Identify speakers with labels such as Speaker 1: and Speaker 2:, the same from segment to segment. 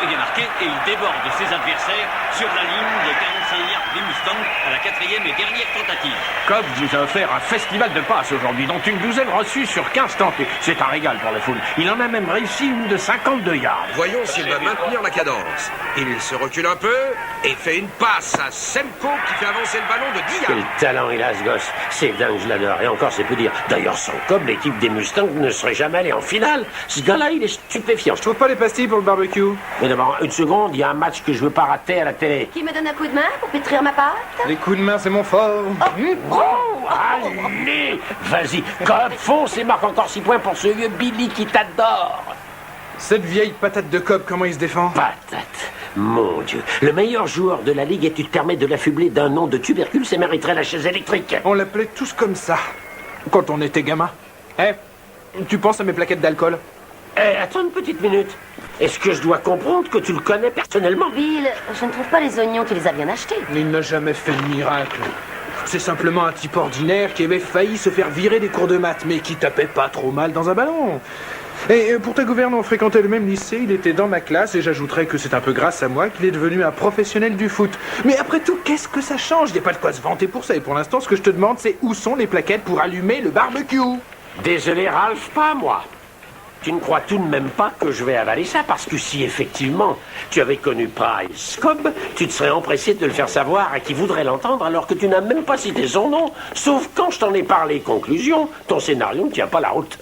Speaker 1: est bien marqué et il déborde ses adversaires sur la ligne des 45 yards des Mustangs à la 4e et dernière tentative.
Speaker 2: Cobb vous a offert un festival de passes aujourd'hui, dont une douzaine reçue sur 15 tentées. C'est un régal pour la foule. Il en a même réussi une de 52 yards.
Speaker 3: Voyons s'il va maintenir la cadence. Il se recule un peu et fait une passe à Semko qui fait avancer le ballon de 10 yards.
Speaker 4: Quel talent il a, ce gosse. C'est dingue, je l'adore. Et encore, c'est peu dire. D'ailleurs, sans Cobb, l'équipe des Mustangs ne serait jamais allée en finale. Ce gars-là, il est stupéfiant.
Speaker 5: Je trouve pas les pastilles pour le barbecue.
Speaker 4: Mais d'abord, une seconde, il y a un match que je veux pas rater à la télé.
Speaker 6: Qui me donne un coup de main pour pétrir ma pâte?
Speaker 5: Les coups de main, c'est mon fort.
Speaker 4: Oh, allez, vas-y, Cobb, fonce et marque encore 6 points pour ce vieux Billy qui t'adore.
Speaker 5: Cette vieille patate de Cobb, comment il se défend?
Speaker 4: Patate. Mon Dieu, le meilleur joueur de la ligue et tu te permets de l'affubler d'un nom de tubercule, ça mériterait la chaise électrique.
Speaker 5: On l'appelait tous comme ça, quand on était gamin. Tu penses à mes plaquettes d'alcool?
Speaker 4: Attends une petite minute. Est-ce que je dois comprendre que tu le connais personnellement?
Speaker 6: Bill, je ne trouve pas les oignons, tu les as bien achetés.
Speaker 5: Il n'a jamais fait de miracle. C'est simplement un type ordinaire qui avait failli se faire virer des cours de maths, mais qui tapait pas trop mal dans un ballon. Et pour ta gouverne, on fréquentait le même lycée, il était dans ma classe, et j'ajouterais que c'est un peu grâce à moi qu'il est devenu un professionnel du foot. Mais après tout, qu'est-ce que ça change? Il n'y a pas de quoi se vanter pour ça, et pour l'instant, ce que je te demande, c'est où sont les plaquettes pour allumer le barbecue?
Speaker 4: Désolé, Ralph, pas moi. Tu ne crois tout de même pas que je vais avaler ça? Parce que si effectivement tu avais connu Price Cobb, tu te serais empressé de le faire savoir à qui voudrait l'entendre alors que tu n'as même pas cité son nom. Sauf quand je t'en ai parlé. Conclusion, ton scénario ne tient pas la route.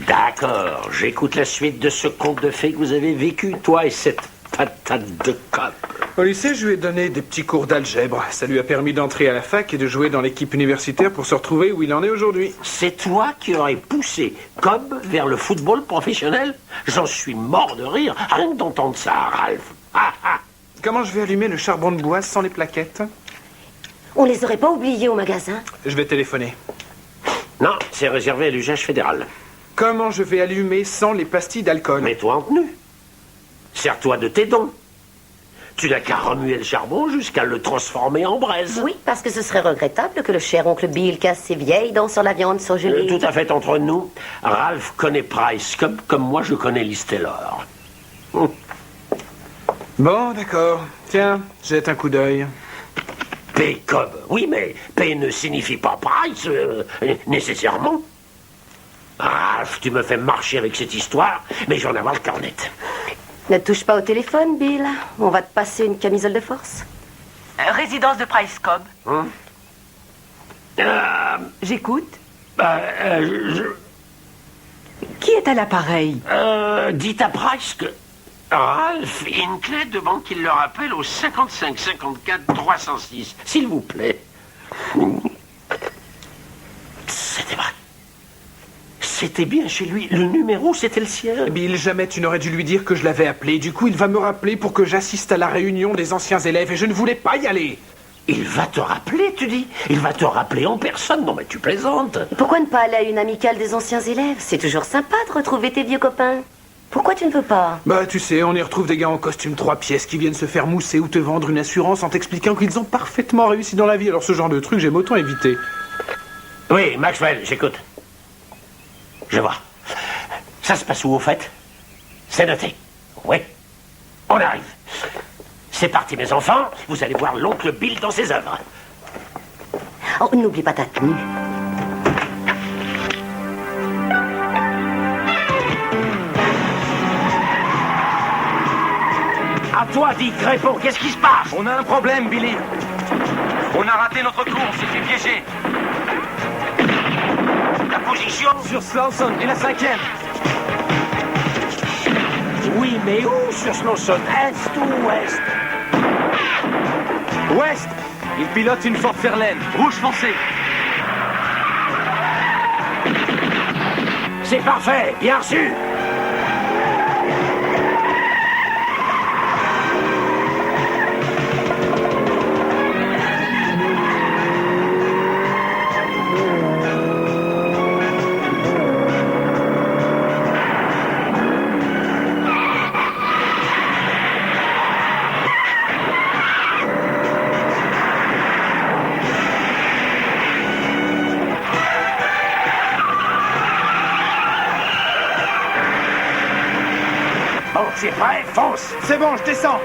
Speaker 4: D'accord, j'écoute la suite de ce conte de fées que vous avez vécu, toi et cette patate de Cobb.
Speaker 5: Au lycée, je lui ai donné des petits cours d'algèbre. Ça lui a permis d'entrer à la fac et de jouer dans l'équipe universitaire pour se retrouver où il en est aujourd'hui.
Speaker 4: C'est toi qui aurais poussé Cobb vers le football professionnel? J'en suis mort de rire, rien que d'entendre ça, Ralph.
Speaker 5: Comment je vais allumer le charbon de bois sans les plaquettes?
Speaker 6: On les aurait pas oubliés au magasin?
Speaker 5: Je vais téléphoner.
Speaker 4: Non, c'est réservé à l'usage fédéral.
Speaker 5: Comment je vais allumer sans les pastilles d'alcool?
Speaker 4: Mets-toi en tenue. Sers-toi de tes dons. Tu n'as qu'à remuer le charbon jusqu'à le transformer en braise.
Speaker 6: Oui, parce que ce serait regrettable que le cher oncle Bill casse ses vieilles dents sur la viande surgelée.
Speaker 4: Tout à fait entre nous. Ralph connaît Price comme moi je connais Liz Taylor.
Speaker 5: Bon, d'accord. Tiens, jette un coup d'œil.
Speaker 4: P. Cobb. Oui, mais P ne signifie pas Price, nécessairement. Ralph, tu me fais marcher avec cette histoire, mais j'en ai avoir le cœur net.
Speaker 6: Ne touche pas au téléphone, Bill. On va te passer une camisole de force.
Speaker 7: Résidence de Price Cobb. J'écoute. Qui est à l'appareil?
Speaker 4: Dites à Price que Ralph Hinckley demande qu'il le rappelle au 55 54 306, s'il vous plaît. C'était vrai. C'était bien chez lui. Le numéro, c'était le sien.
Speaker 5: Bill, jamais tu n'aurais dû lui dire que je l'avais appelé. Du coup, il va me rappeler pour que j'assiste à la réunion des anciens élèves et je ne voulais pas y aller.
Speaker 4: Il va te rappeler, tu dis? Il va te rappeler en personne? Non, mais tu plaisantes.
Speaker 6: Pourquoi ne pas aller à une amicale des anciens élèves? C'est toujours sympa de retrouver tes vieux copains. Pourquoi tu ne veux pas?
Speaker 5: Bah, tu sais, on y retrouve des gars en costume 3 pièces qui viennent se faire mousser ou te vendre une assurance en t'expliquant qu'ils ont parfaitement réussi dans la vie. Alors ce genre de truc, j'aime autant éviter.
Speaker 4: Oui, Maxwell, j'écoute. Je vois. Ça se passe où, au fait? C'est noté. Oui. On arrive. C'est parti, mes enfants. Vous allez voir l'oncle Bill dans ses œuvres.
Speaker 6: Oh, n'oublie pas ta tenue.
Speaker 4: À toi, Dick, réponds. Qu'est-ce qui se passe?
Speaker 8: On a un problème, Billy. On a raté notre course, on s'est fait piéger.
Speaker 4: La position?
Speaker 8: Sur Slawson et la 5e.
Speaker 4: Oui, mais où sur Slawson? Est ou ouest?
Speaker 8: Ouest. Il pilote une Ford Fairlane, rouge foncé.
Speaker 4: C'est parfait, bien reçu. tu es prêt, fonce.
Speaker 5: C'est bon, je descends.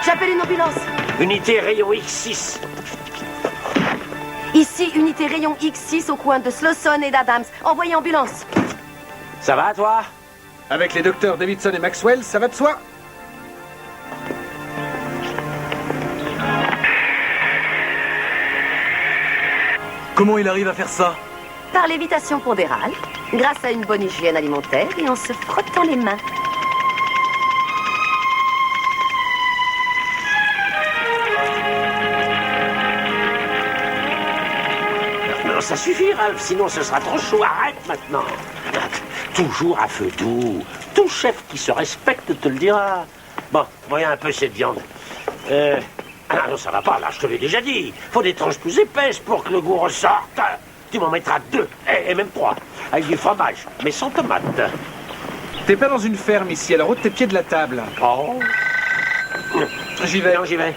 Speaker 6: J'appelle une ambulance.
Speaker 4: Unité rayon X6.
Speaker 6: Ici, unité rayon X6 au coin de Slauson et d'Adams. Envoyez ambulance.
Speaker 4: Ça va, toi?
Speaker 5: Avec les docteurs Davidson et Maxwell, ça va de soi.
Speaker 8: Comment il arrive à faire ça?
Speaker 6: Par lévitation pondérale, grâce à une bonne hygiène alimentaire et en se frottant les mains.
Speaker 4: Non, ça suffit, Ralph, sinon ce sera trop chaud. Arrête maintenant. Toujours à feu doux. Tout chef qui se respecte te le dira. Bon, voyons un peu cette viande. Ah non, ça va pas, là, je te l'ai déjà dit. Faut des tranches plus épaisses pour que le goût ressorte. Tu m'en mettras 2, et même 3, avec du fromage, mais sans tomate.
Speaker 5: T'es pas dans une ferme ici, alors ôte tes pieds de la table.
Speaker 4: Oh.
Speaker 5: J'y vais.
Speaker 4: Non, j'y vais.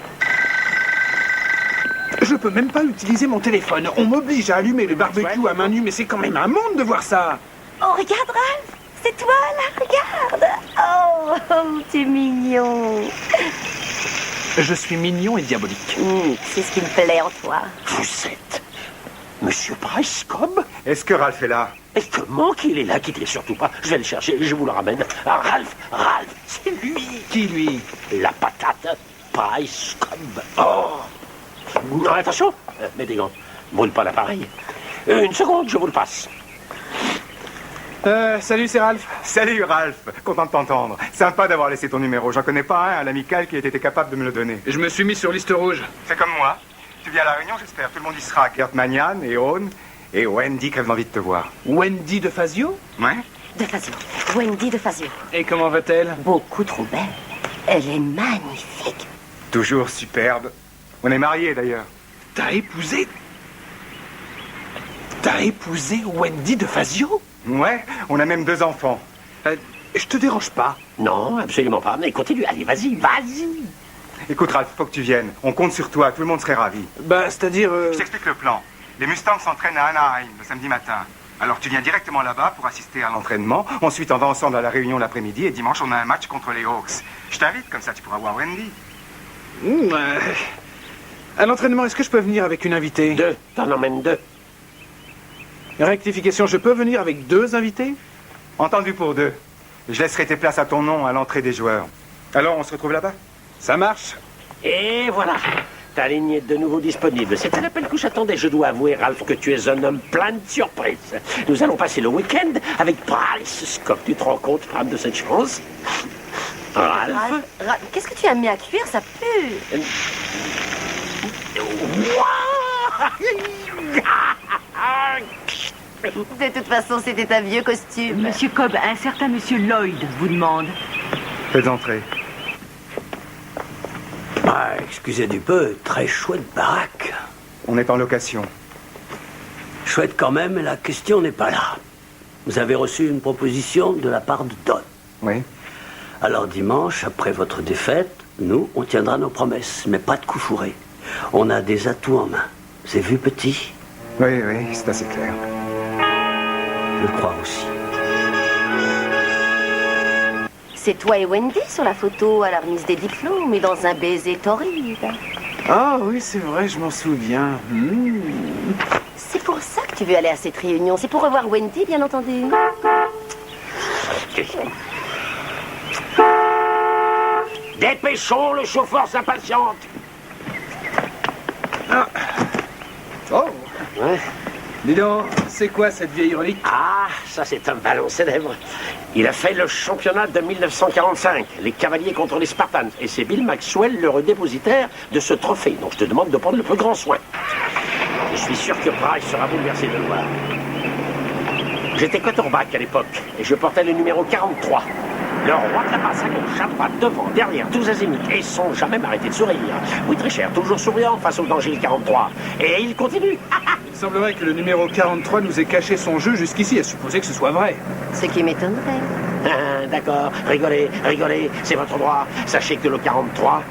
Speaker 5: Je peux même pas utiliser mon téléphone. On m'oblige à allumer le barbecue à main nue, mais c'est quand même un monde de voir ça.
Speaker 6: Oh, regarde, Ralph. C'est toi, là, regarde. Oh, t'es mignon.
Speaker 5: Je suis mignon et diabolique.
Speaker 6: C'est ce qui me plaît en toi.
Speaker 4: Vous êtes Monsieur Price Cobb?
Speaker 9: Est-ce que Ralph est là?
Speaker 4: Et comment qu'il est là? Quittez surtout pas. Je vais le chercher, je vous le ramène. Ah, Ralph, c'est lui.
Speaker 5: Qui, lui?
Speaker 4: La patate Price Cobb. Oh. Non, attention, mets des gants. Brûle pas l'appareil. Une seconde, je vous le passe.
Speaker 5: Salut, c'est Ralph.
Speaker 9: Salut Ralph, content de t'entendre. Sympa d'avoir laissé ton numéro. J'en connais pas un à l'amical qui ait été capable de me le donner.
Speaker 5: Je me suis mis sur liste rouge.
Speaker 9: C'est comme moi. Tu viens à la réunion, j'espère. Tout le monde y sera. Kurt Magnan et Owen et Wendy crève d'envie de te voir.
Speaker 5: Wendy de Fazio?
Speaker 9: Ouais?
Speaker 6: De Fazio. Wendy de Fazio.
Speaker 5: Et comment va-t-elle?
Speaker 6: Beaucoup trop belle. Elle est magnifique.
Speaker 9: Toujours superbe. On est mariés d'ailleurs.
Speaker 5: T'as épousé Wendy de Fazio?
Speaker 9: Ouais, on a même 2 enfants.
Speaker 5: Je te dérange pas?
Speaker 4: Non, absolument pas. Mais continue, allez, vas-y.
Speaker 9: Écoute Ralph, faut que tu viennes. On compte sur toi, tout le monde serait ravi.
Speaker 5: Bah, c'est-à-dire...
Speaker 9: Je t'explique le plan. Les Mustangs s'entraînent à Anaheim le samedi matin. Alors tu viens directement là-bas pour assister à l'entraînement. Ensuite, on va ensemble à la réunion l'après-midi et dimanche, on a un match contre les Hawks. Je t'invite, comme ça tu pourras voir Wendy.
Speaker 5: À l'entraînement, est-ce que je peux venir avec une invitée?
Speaker 4: 2, t'en emmènes 2.
Speaker 5: Rectification, je peux venir avec 2 invités?
Speaker 9: Entendu pour 2. Je laisserai tes places à ton nom à l'entrée des joueurs. Alors, on se retrouve là-bas?
Speaker 5: Ça marche.
Speaker 4: Et voilà, ta ligne est de nouveau disponible. C'était l'appel que j'attendais. Je dois avouer, Ralph, que tu es un homme plein de surprises. Nous allons passer le week-end avec Price Cobb. Tu te rends compte, femme, de cette chance? Ralph?
Speaker 6: Ralph, qu'est-ce que tu as mis à cuire? Ça pue. De toute façon, c'était un vieux costume.
Speaker 7: Monsieur Cobb, un certain monsieur Lloyd vous demande.
Speaker 9: Faites entrer.
Speaker 4: Ah, excusez du peu, très chouette baraque.
Speaker 9: On est en location.
Speaker 10: Chouette quand même, mais la question n'est pas là. Vous avez reçu une proposition de la part de Don.
Speaker 9: Oui.
Speaker 10: Alors dimanche, après votre défaite, nous, on tiendra nos promesses, mais pas de coup fourré. On a des atouts en main. C'est vu, petit?
Speaker 9: Oui, c'est assez clair.
Speaker 10: Je le crois aussi.
Speaker 6: C'est toi et Wendy sur la photo à la remise des diplômes et dans un baiser torride.
Speaker 5: Ah oui, c'est vrai, je m'en souviens.
Speaker 6: C'est pour ça que tu veux aller à cette réunion. C'est pour revoir Wendy, bien entendu.
Speaker 4: Dépêchons, le chauffeur s'impatiente.
Speaker 5: Oh,
Speaker 4: Ouais.
Speaker 5: dis donc, c'est quoi cette vieille relique?
Speaker 4: Ah, ça c'est un ballon célèbre. Il a fait le championnat de 1945, les Cavaliers contre les Spartans. Et c'est Bill Maxwell, le dépositaire de ce trophée. Donc je te demande de prendre le plus grand soin. Je suis sûr que Price sera bouleversé de le voir. J'étais quarterback à l'époque et je portais le numéro 43. Le roi de la passe à gauche, à droite, devant, derrière, tous azimuts, et sans jamais m'arrêter de sourire. Oui, très cher, toujours souriant face au danger 43. Et il continue.
Speaker 5: Il semblerait que le numéro 43 nous ait caché son jeu jusqu'ici, à supposer que ce soit vrai.
Speaker 6: Ce qui m'étonnerait.
Speaker 4: Ah, d'accord, rigolez, rigolez, c'est votre droit. Sachez que le 43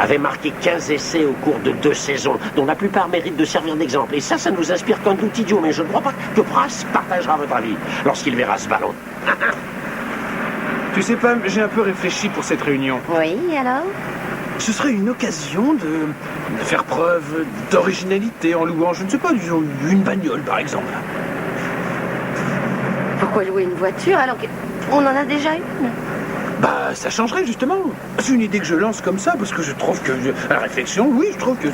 Speaker 4: avait marqué 15 essais au cours de 2 saisons, dont la plupart méritent de servir d'exemple. Et ça nous inspire qu'un doute idiot, mais je ne crois pas que Price partagera votre avis lorsqu'il verra ce ballon.
Speaker 5: Tu sais, Pam, j'ai un peu réfléchi pour cette réunion.
Speaker 6: Oui, alors?
Speaker 5: Ce serait une occasion de faire preuve d'originalité en louant, je ne sais pas, disons, une bagnole, par exemple.
Speaker 6: Pourquoi louer une voiture alors qu'on en a déjà une?
Speaker 5: Bah, ça changerait, justement. C'est une idée que je lance comme ça, parce que je trouve que... À la réflexion, oui, je trouve que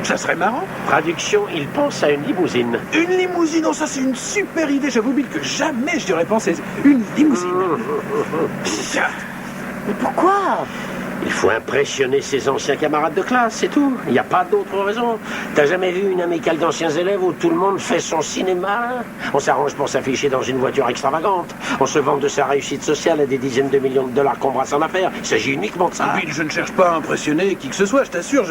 Speaker 5: ça serait marrant.
Speaker 4: Traduction, il pense à une limousine.
Speaker 5: Une limousine, oh, ça c'est une super idée. J'avoue, Bill, que jamais je n'aurais pensé. Une limousine.
Speaker 6: Mais pourquoi?
Speaker 4: Il faut impressionner ses anciens camarades de classe, c'est tout. Il n'y a pas d'autre raison. T'as jamais vu une amicale d'anciens élèves où tout le monde fait son cinéma? On s'arrange pour s'afficher dans une voiture extravagante. On se vante de sa réussite sociale à des dizaines de millions de dollars qu'on brasse en affaires. Il s'agit uniquement de ça.
Speaker 5: Bill, je ne cherche pas à impressionner qui que ce soit, je t'assure.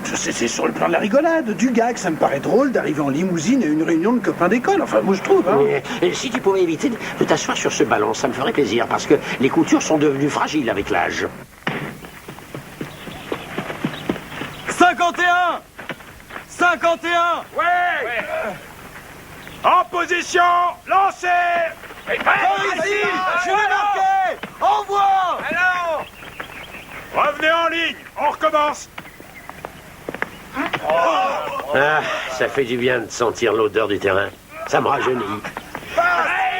Speaker 5: C'est sur le plan de la rigolade, du gag. Ça me paraît drôle d'arriver en limousine à une réunion de copains d'école. Enfin, moi, je trouve. Hein.
Speaker 4: Et si tu pouvais éviter de t'asseoir sur ce ballon, ça me ferait plaisir, parce que les coutures sont devenues fragiles avec l'âge.
Speaker 8: 51 51.
Speaker 2: Ouais. En position, lancez.
Speaker 8: Ici, je vais marquer. Au revoir.
Speaker 2: Alors, revenez en ligne, on recommence.
Speaker 4: Ah, ça fait du bien de sentir l'odeur du terrain. Ça me rajeunit.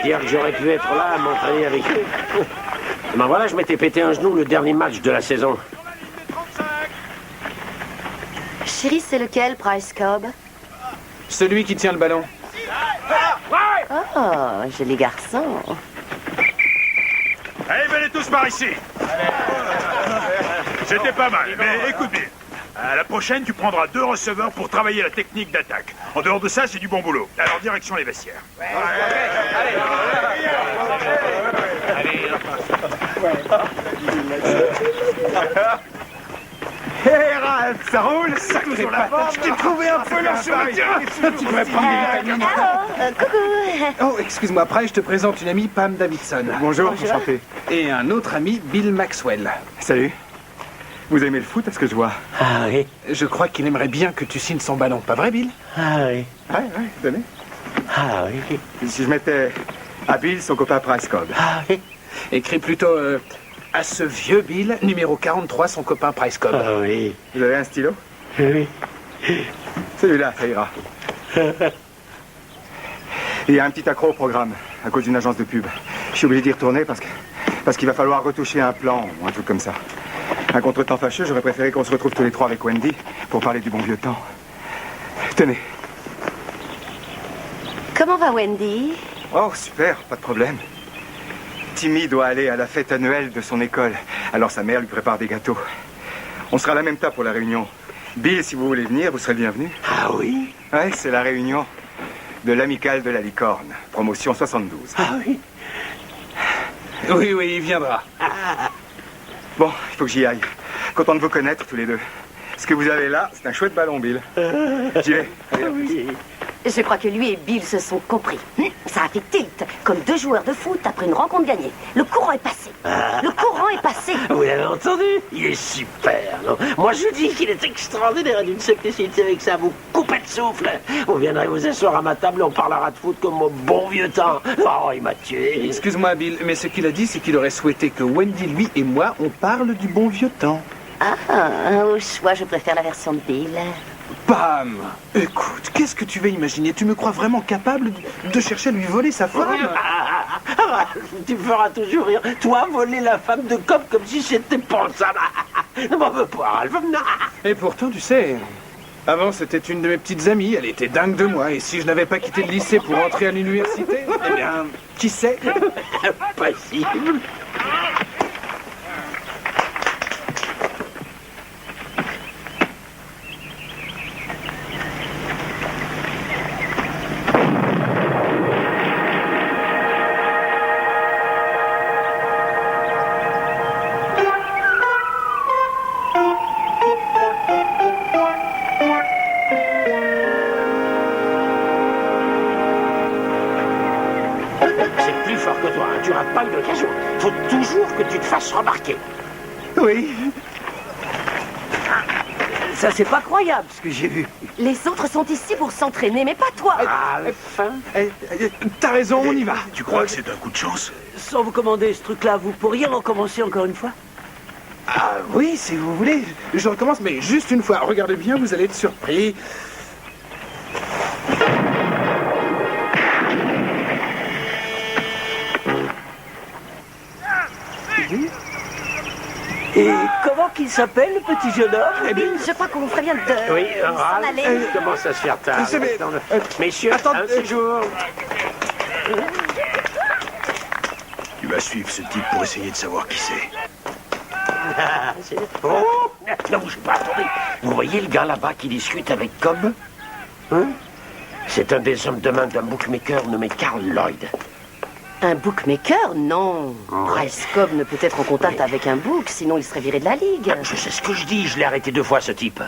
Speaker 4: Dire que j'aurais pu être là à m'entraîner avec eux. Ben voilà, je m'étais pété un genou le dernier match de la saison.
Speaker 6: Chérie, c'est lequel, Price Cobb?
Speaker 5: Celui qui tient le ballon.
Speaker 6: Oh, joli garçon.
Speaker 2: Allez, venez tous par ici. C'était pas mal, mais écoute bien. À la prochaine, tu prendras 2 receveurs pour travailler la technique d'attaque. En dehors de ça, c'est du bon boulot. Alors, direction les vestiaires.
Speaker 9: Hé, Ralph, ça roule? Ça toujours la forme.
Speaker 5: Je t'ai trouvé un peu là sur le terrain. Tu devrais prendre des vitamines.
Speaker 6: Coucou.
Speaker 5: Oh, excuse-moi, Price, je te présente une amie, Pam Davidson.
Speaker 9: Bonjour, enchanté.
Speaker 5: Et un autre ami, Bill Maxwell.
Speaker 9: Salut. Vous aimez le foot, à ce que je vois?
Speaker 4: Ah oui.
Speaker 5: Je crois qu'il aimerait bien que tu signes son ballon, pas vrai, Bill?
Speaker 4: Ah oui.
Speaker 9: Ouais, tenez.
Speaker 4: Ah oui.
Speaker 9: Si je mettais à Bill, son copain Price Cobb.
Speaker 4: Ah oui.
Speaker 5: Écris plutôt à ce vieux Bill, numéro 43, son copain Price Cobb.
Speaker 4: Ah oui.
Speaker 9: Vous avez un stylo?
Speaker 4: Oui.
Speaker 9: Celui-là, ça ira. Il y a un petit accro au programme, à cause d'une agence de pub. Je suis obligé d'y retourner parce qu'il va falloir retoucher un plan ou un truc comme ça. Un contretemps fâcheux, j'aurais préféré qu'on se retrouve tous les 3 avec Wendy pour parler du bon vieux temps. Tenez.
Speaker 6: Comment va Wendy?
Speaker 9: Oh, super, pas de problème. Timmy doit aller à la fête annuelle de son école, alors sa mère lui prépare des gâteaux. On sera à la même table pour la réunion. Bill, si vous voulez venir, vous serez le bienvenu.
Speaker 4: Ah oui.
Speaker 9: Ouais, c'est la réunion de l'amicale de la licorne, promotion 72.
Speaker 4: Ah oui.
Speaker 5: Oui, il viendra.
Speaker 9: Bon, il faut que j'y aille. Content de vous connaître tous les deux. Ce que vous avez là, c'est un chouette ballon, Bill. J'y vais. Allez,
Speaker 6: Oui. Je crois que lui et Bill se sont compris. Ça a fait tilt, comme 2 joueurs de foot après une rencontre gagnée. Le courant est passé. Le courant est passé.
Speaker 4: Vous l'avez entendu? Il est super, non? Moi, je dis qu'il est extraordinaire et d'une simplicité avec ça. Vous coupez de souffle. Vous viendrez vous asseoir à ma table et on parlera de foot comme au bon vieux temps. Oh, il m'a tué.
Speaker 5: Excuse-moi, Bill, mais ce qu'il a dit, c'est qu'il aurait souhaité que Wendy, lui et moi, on parle du bon vieux temps.
Speaker 6: Au choix, je préfère la version de Bill.
Speaker 5: Pam! Écoute, qu'est-ce que tu vas imaginer? Tu me crois vraiment capable de chercher à lui voler sa femme?
Speaker 4: Tu me feras toujours rire. Toi, voler la femme de Cobb comme si c'était pour ça. Ne m'en veux pas, Ralph.
Speaker 5: Et pourtant, tu sais, avant, c'était une de mes petites amies. Elle était dingue de moi. Et si je n'avais pas quitté le lycée pour entrer à l'université, eh bien, qui sait?
Speaker 4: Impossible. fort que toi, hein. Tu rates pas une occasion. Faut toujours que tu te fasses remarquer.
Speaker 5: Oui.
Speaker 10: Ça, c'est pas croyable, ce que j'ai vu.
Speaker 6: Les autres sont ici pour s'entraîner, mais pas toi.
Speaker 4: Ralph,
Speaker 5: T'as raison, on y va.
Speaker 2: Tu crois que c'est un coup de chance?
Speaker 10: Sans vous commander ce truc-là, vous pourriez recommencer encore une fois?
Speaker 5: Ah oui, si vous voulez. Je recommence, mais juste une fois. Regardez bien, vous allez être surpris.
Speaker 10: Et comment qu'il s'appelle, le petit jeune homme?
Speaker 6: Bill, je crois qu'on ferait bien de
Speaker 4: oui,
Speaker 6: s'en
Speaker 4: Ralph,
Speaker 6: aller.
Speaker 4: il commence à se faire tard.
Speaker 5: C'est mais-
Speaker 4: Messieurs,
Speaker 5: attendez,
Speaker 4: un séjour.
Speaker 2: Tu vas suivre ce type pour essayer de savoir qui c'est.
Speaker 4: Oh, ne bougez pas, attendez. Vous voyez le gars là-bas qui discute avec Cobb? Hein? C'est un des hommes de main d'un bookmaker nommé Carl Lloyd.
Speaker 6: Un bookmaker? Non. Bryce Cobb ne peut être en contact avec un book, sinon il serait viré de la ligue.
Speaker 4: Je sais ce que je dis, je l'ai arrêté 2 fois ce type.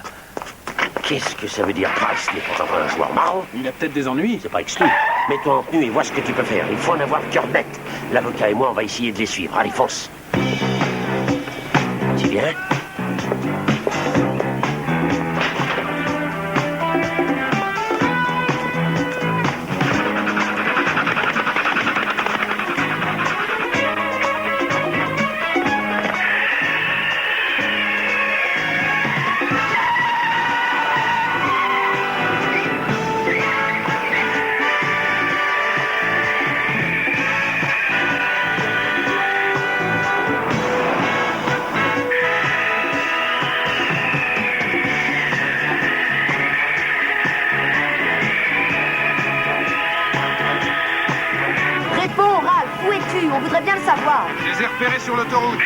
Speaker 4: Qu'est-ce que ça veut dire? Bryce n'est pas encore un joueur marrant.
Speaker 5: Il a peut-être des ennuis.
Speaker 4: C'est pas exclu. Mets-toi en tenue et vois ce que tu peux faire. Il faut en avoir le cœur net. L'avocat et moi, on va essayer de les suivre. Allez, fonce. Tu viens?
Speaker 6: Réponds, Ralph, où es-tu? On voudrait bien le savoir.
Speaker 9: Je les ai repérés sur l'autoroute.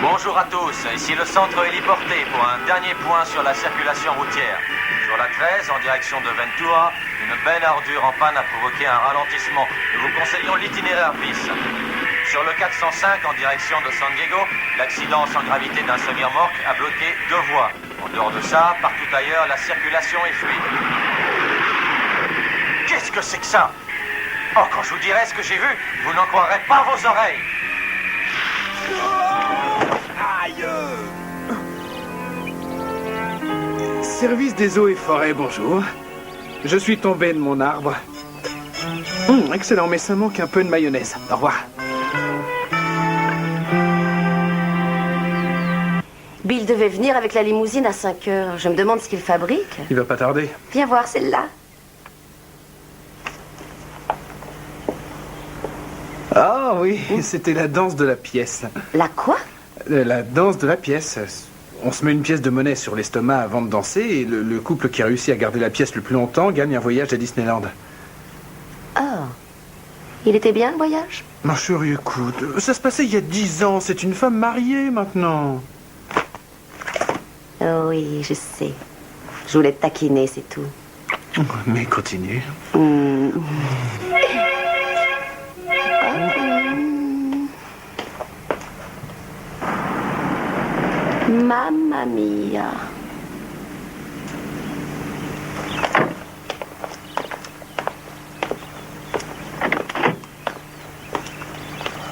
Speaker 8: Bonjour à tous, ici le centre héliporté pour un dernier point sur la circulation routière. Sur la 13, en direction de Ventura, une benne à ordures en panne a provoqué un ralentissement. Nous vous conseillons l'itinéraire bis. Sur le 405, en direction de San Diego, l'accident sans gravité d'un semi-remorque a bloqué 2 voies. En dehors de ça, partout ailleurs, la circulation est fluide. Qu'est-ce que c'est que ça? Oh, quand je vous dirai ce que j'ai vu, vous n'en croirez pas vos oreilles.
Speaker 5: Service des eaux et forêts, bonjour. Je suis tombé de mon arbre. Excellent, mais ça manque un peu de mayonnaise. Au revoir.
Speaker 6: Bill devait venir avec la limousine à 5 heures. Je me demande ce qu'il fabrique.
Speaker 5: Il va pas tarder.
Speaker 6: Viens voir celle-là.
Speaker 5: Ah oui, c'était la danse de la pièce.
Speaker 6: La quoi?
Speaker 5: La danse de la pièce. On se met une pièce de monnaie sur l'estomac avant de danser et le couple qui réussit à garder la pièce le plus longtemps gagne un voyage à Disneyland.
Speaker 6: Oh. Il était bien, le voyage?
Speaker 5: Mon chéri, écoute, ça se passait il y a 10 ans. C'est une femme mariée maintenant.
Speaker 6: Oh oui, je sais. Je voulais te taquiner, c'est tout.
Speaker 5: Mais continue.
Speaker 6: Mamma mia.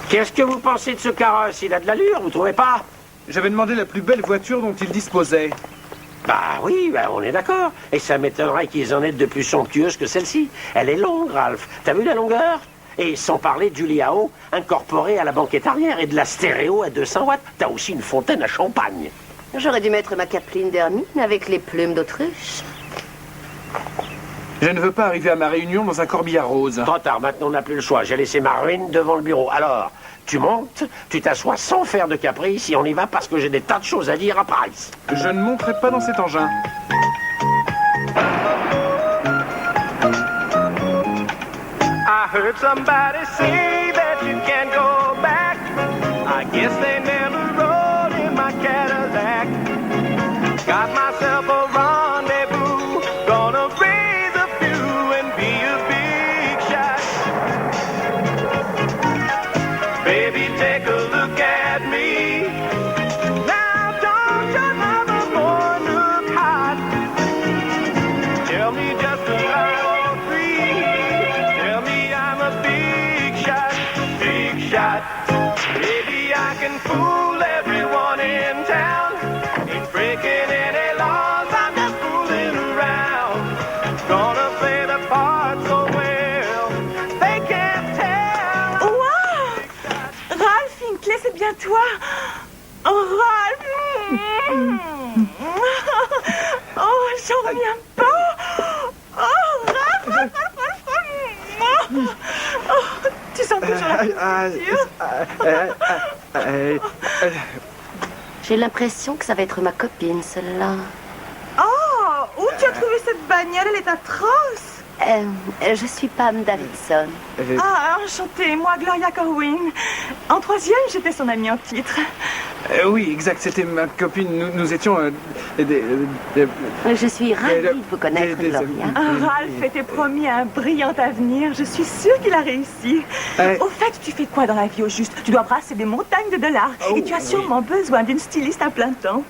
Speaker 4: Qu'est-ce que vous pensez de ce carrosse? Il a de l'allure, vous trouvez pas?
Speaker 5: J'avais demandé la plus belle voiture dont il disposait.
Speaker 4: Bah oui, bah on est d'accord. Et ça m'étonnerait qu'ils en aient de plus somptueuses que celle-ci. Elle est longue, Ralph. T'as vu la longueur? Et sans parler du lit à eau incorporé à la banquette arrière et de la stéréo à 200 watts. T'as aussi une fontaine à champagne.
Speaker 6: J'aurais dû mettre ma capeline d'hermine avec les plumes d'autruche.
Speaker 5: Je ne veux pas arriver à ma réunion dans un corbillard rose.
Speaker 4: Trop tard, maintenant on n'a plus le choix. J'ai laissé ma ruine devant le bureau. Alors, tu montes, tu t'assois sans faire de caprice et on y va parce que j'ai des tas de choses à dire à Price.
Speaker 5: Je ne monterai pas dans cet engin.
Speaker 11: I heard somebody say that you can't go back. I guess they never rode in my Cadillac. Got myself a rendezvous, gonna raise a few and be a big shot. Baby, take a look at me. Now don't your lover boy look hot? Tell me just a lie or three. Tell me gonna play the part so well. They can't tell.
Speaker 12: Wow! Ralph Hinckley, c'est bien toi. Oh, Ralph! Oh, j'en reviens pas. Oh, Ralph! Oh, tu sens toujours la peinture?
Speaker 6: J'ai l'impression que ça va être ma copine, celle-là.
Speaker 12: Oh, où tu as trouvé cette bagnole? Elle est atroce.
Speaker 6: Je suis Pam Davidson.
Speaker 12: Ah, enchantée, moi Gloria Corwin. En troisième, j'étais son amie en titre.
Speaker 5: Oui, exact, c'était ma copine. Nous étions...
Speaker 6: Je suis ravie de vous connaître, Gloria.
Speaker 12: Ralph était promis un brillant avenir. Je suis sûre qu'il a réussi. Au fait, tu fais quoi dans la vie au juste? Tu dois brasser des montagnes de dollars. Et tu as sûrement besoin d'une styliste à plein temps.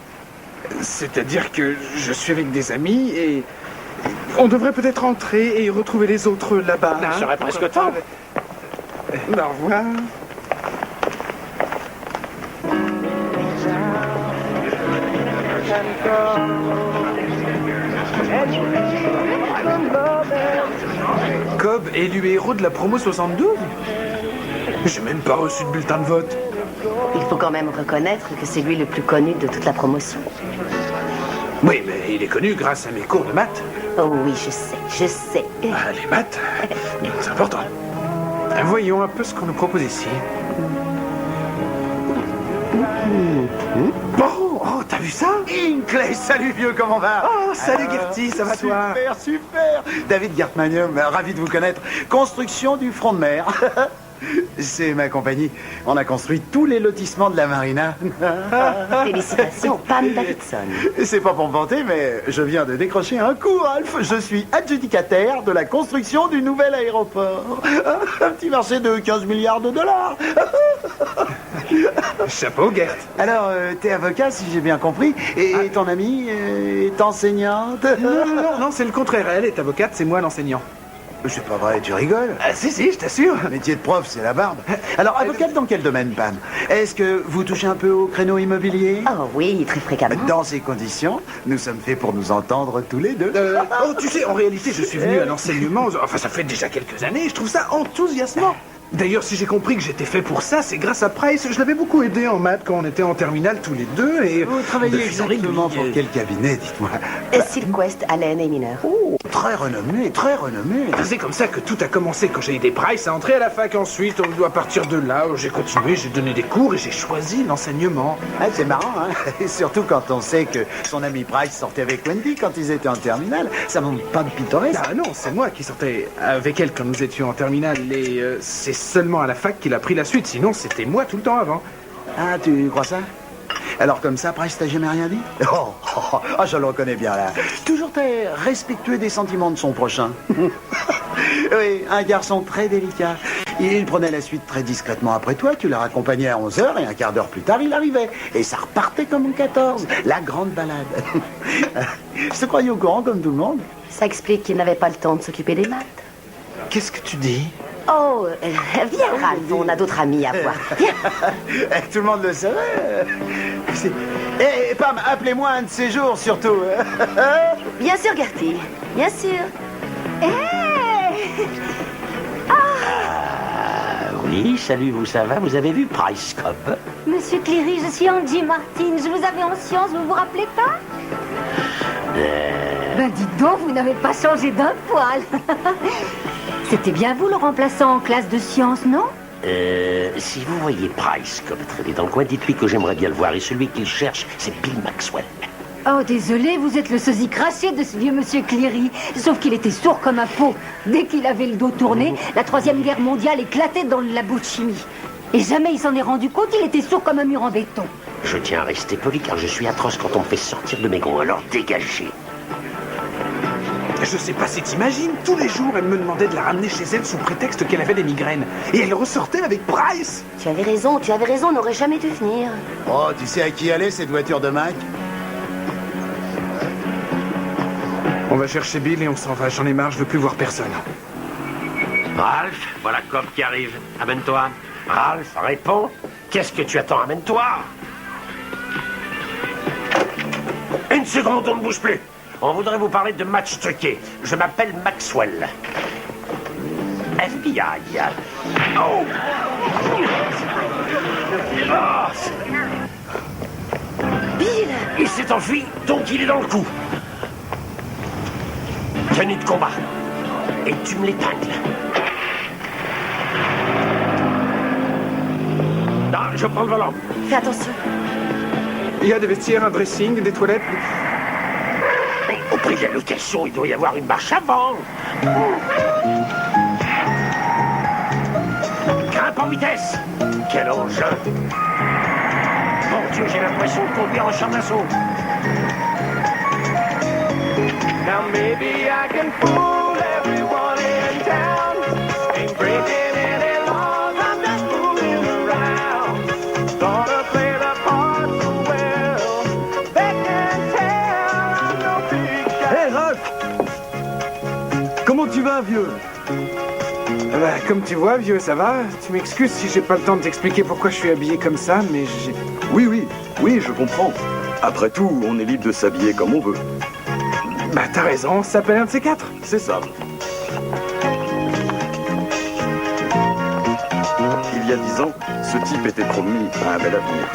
Speaker 5: C'est-à-dire que je suis avec des amis et... On devrait peut-être rentrer et retrouver les autres là-bas.
Speaker 4: Ça serait presque temps.
Speaker 5: Au revoir. Cobb élu héros de la promo 72? J'ai même pas reçu de bulletin de vote.
Speaker 6: Il faut quand même reconnaître que c'est lui le plus connu de toute la promotion.
Speaker 5: Oui, mais il est connu grâce à mes cours de maths.
Speaker 6: Oh oui, je sais.
Speaker 5: Ah, les maths, c'est important. Voyons un peu ce qu'on nous propose ici. Oh, t'as vu ça?
Speaker 13: Hinckley, salut vieux, comment va?
Speaker 5: Oh, salut Gertie, ça va toi?
Speaker 13: Super. David Gertmanium, ravi de vous connaître. Construction du front de mer. C'est ma compagnie. On a construit tous les lotissements de la marina.
Speaker 6: Félicitations, Pam Davidson.
Speaker 13: C'est pas pour me vanter, mais je viens de décrocher un coup, Ralph. Je suis adjudicataire de la construction du nouvel aéroport. Un petit marché de 15 milliards de dollars.
Speaker 5: Chapeau, Gert.
Speaker 13: Alors, t'es avocat, si j'ai bien compris. Et ton amie est enseignante?
Speaker 5: Non, c'est le contraire. Elle est avocate, c'est moi l'enseignant.
Speaker 13: C'est pas vrai, tu rigoles?
Speaker 5: Ah, si, je t'assure.
Speaker 13: Le métier de prof, c'est la barbe. Alors, avocate dans quel domaine, Pam? Est-ce que vous touchez un peu au créneau immobilier?
Speaker 6: Oh oui, très fréquemment.
Speaker 13: Dans ces conditions, nous sommes faits pour nous entendre tous les deux.
Speaker 5: Tu sais, en réalité, je suis venu à l'enseignement. Enfin, ça fait déjà quelques années. Je trouve ça enthousiasmant. D'ailleurs, si j'ai compris que j'étais fait pour ça, c'est grâce à Price. Je l'avais beaucoup aidé en maths quand on était en terminale tous les deux. Et
Speaker 13: vous travaillez exactement pour quel cabinet, dites-moi?
Speaker 6: Silquest, Allen et Miner.
Speaker 13: Oh, très renommé, très renommé.
Speaker 5: C'est comme ça que tout a commencé quand j'ai aidé Price à entrer à la fac. Ensuite, à partir de là, j'ai continué, j'ai donné des cours et j'ai choisi l'enseignement.
Speaker 13: Ah, c'est marrant, hein? Et surtout quand on sait que son ami Price sortait avec Wendy quand ils étaient en terminale. Ça manque pas de pittoresque.
Speaker 5: Ah non, c'est moi qui sortais avec elle quand nous étions en terminale. Et c'est seulement à la fac qu'il a pris la suite. Sinon, c'était moi tout le temps avant.
Speaker 13: Ah, tu crois ça? Alors comme ça, Price t'a jamais rien dit? Je le reconnais bien là. Toujours très respectueux des sentiments de son prochain. Oui, un garçon très délicat. Il prenait la suite très discrètement après toi, tu l'as raccompagné à 11h et un quart d'heure plus tard, il arrivait. Et ça repartait comme en 14, la grande balade. Je te croyais au courant comme tout le monde?
Speaker 6: Ça explique qu'il n'avait pas le temps de s'occuper des maths.
Speaker 5: Qu'est-ce que tu dis?
Speaker 6: Oh, viens Ralph, on a d'autres amis à voir. Viens.
Speaker 13: Tout le monde le savait. Et Pam, appelez-moi un de ces jours surtout.
Speaker 6: Bien sûr, Gertie, bien sûr.
Speaker 4: Oui, salut, ça va? Vous avez vu Price Cobb?
Speaker 14: Monsieur Cleary, je suis Angie Martin. Je vous avais en sciences, vous vous rappelez pas? Ben dites donc, vous n'avez pas changé d'un poil. C'était bien vous le remplaçant en classe de sciences, non?
Speaker 4: Si vous voyez Price Cobb traîner dans le coin, dites-lui que j'aimerais bien le voir. Et celui qu'il cherche, c'est Bill Maxwell.
Speaker 14: Oh, désolé, vous êtes le sosie craché de ce vieux monsieur Cleary. Sauf qu'il était sourd comme un pot. Dès qu'il avait le dos tourné, la Troisième Guerre mondiale éclatait dans le labo de chimie. Et jamais il s'en est rendu compte, il était sourd comme un mur en béton.
Speaker 4: Je tiens à rester poli car je suis atroce quand on me fait sortir de mes gonds, alors dégagez.
Speaker 5: Je sais pas si t'imagines, tous les jours, elle me demandait de la ramener chez elle sous prétexte qu'elle avait des migraines. Et elle ressortait avec Price.
Speaker 6: Tu avais raison, on n'aurait jamais dû venir.
Speaker 13: Oh, tu sais à qui aller, cette voiture de Mac?
Speaker 5: On va chercher Bill et on s'en va. J'en ai marre, je veux plus voir personne.
Speaker 4: Ralph, voilà Cobb qui arrive. Amène-toi. Ralph, réponds. Qu'est-ce que tu attends? Amène-toi. Une seconde, on ne bouge plus. On voudrait vous parler de match truqué. Je m'appelle Maxwell. FBI. Oh!
Speaker 6: Bill!
Speaker 4: Il s'est enfui, donc il est dans le coup. Tenue de combat. Et tu me l'épingles. Non, je prends le volant.
Speaker 6: Fais attention.
Speaker 5: Il y a des vestiaires, un dressing, des toilettes.
Speaker 4: Au prix de la location, il doit y avoir une marche avant. Grimpe en vitesse. Quel engin. Mon Dieu, j'ai l'impression de conduire en char d'assaut.
Speaker 11: Now maybe I can fool everyone in town. Ain't breaking any laws, I'm just fooling around. Gonna play the part so well. They can tell I'm no big guy.
Speaker 13: Hé, Ralph! Comment tu vas, vieux?
Speaker 5: Bah, comme tu vois, vieux, ça va. Tu m'excuses si j'ai pas le temps de t'expliquer pourquoi je suis habillé comme ça, mais j'ai...
Speaker 15: Oui, je comprends. Après tout, on est libre de s'habiller comme on veut.
Speaker 5: Bah, t'as raison, ça s'appelle un de ces quatre.
Speaker 15: C'est ça. Il y a 10 ans, ce type était promis à un bel avenir.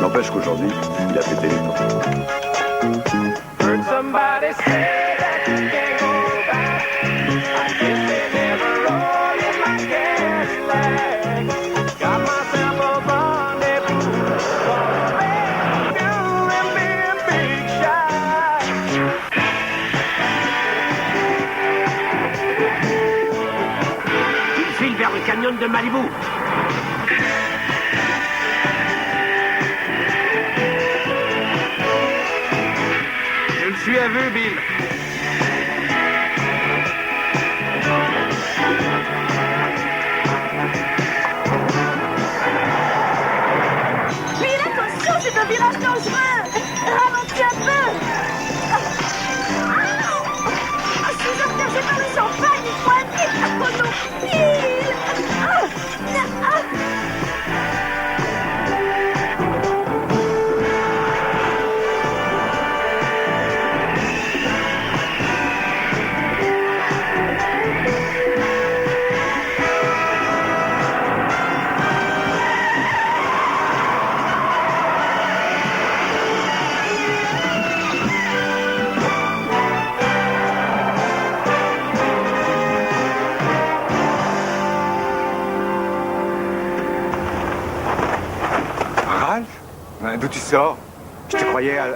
Speaker 15: N'empêche qu'aujourd'hui, il a pété les plombs.
Speaker 11: Heard somebody say that you can't go back. I guess they never rode in my Cadillac. Got myself a rendezvous. Gonna make you and be a big shot.
Speaker 4: Il file vers le canyon de Malibu.
Speaker 5: Je le suis à vue, Bill.
Speaker 12: Bill, attention, c'est un virage dangereux. Ralentis un peu. Je suis observé par le champagne, il faut un petit oh non, Bill.
Speaker 9: D'où tu sors? Je te croyais à...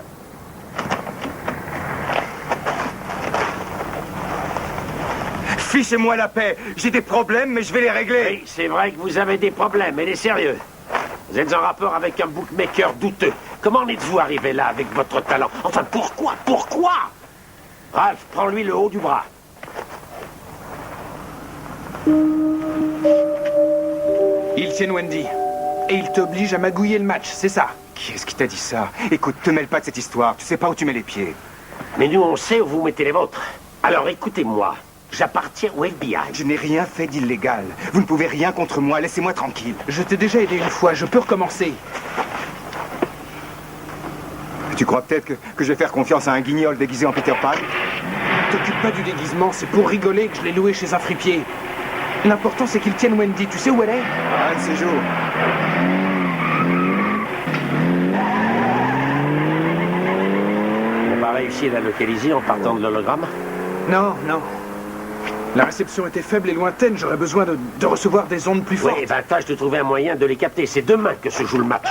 Speaker 9: Fichez-moi la paix. J'ai des problèmes, mais je vais les régler.
Speaker 4: Oui, c'est vrai que vous avez des problèmes, et les sérieux. Vous êtes en rapport avec un bookmaker douteux. Comment en êtes-vous arrivé là avec votre talent? Enfin, pourquoi? Ralph, prends-lui le haut du bras.
Speaker 5: Il tient Wendy. Et il t'oblige à magouiller le match, c'est ça?
Speaker 9: Qui est-ce qui t'a dit ça? Écoute, te mêle pas de cette histoire. Tu sais pas où tu mets les pieds.
Speaker 4: Mais nous, on sait où vous mettez les vôtres. Alors écoutez-moi. J'appartiens au FBI.
Speaker 9: Je n'ai rien fait d'illégal. Vous ne pouvez rien contre moi. Laissez-moi tranquille.
Speaker 5: Je t'ai déjà aidé une fois. Je peux recommencer.
Speaker 9: Tu crois peut-être que je vais faire confiance à un guignol déguisé en Peter Pan?
Speaker 5: T'occupe pas du déguisement. C'est pour rigoler que je l'ai loué chez un fripier. L'important, c'est qu'il tienne Wendy. Tu sais où elle est?
Speaker 9: Un de ces jours.
Speaker 4: On va réussir à la localiser en partant de l'hologramme?
Speaker 5: Non. La réception était faible et lointaine. J'aurais besoin de recevoir des ondes plus fortes.
Speaker 4: Oui, tâche de trouver un moyen de les capter. C'est demain que se joue le match.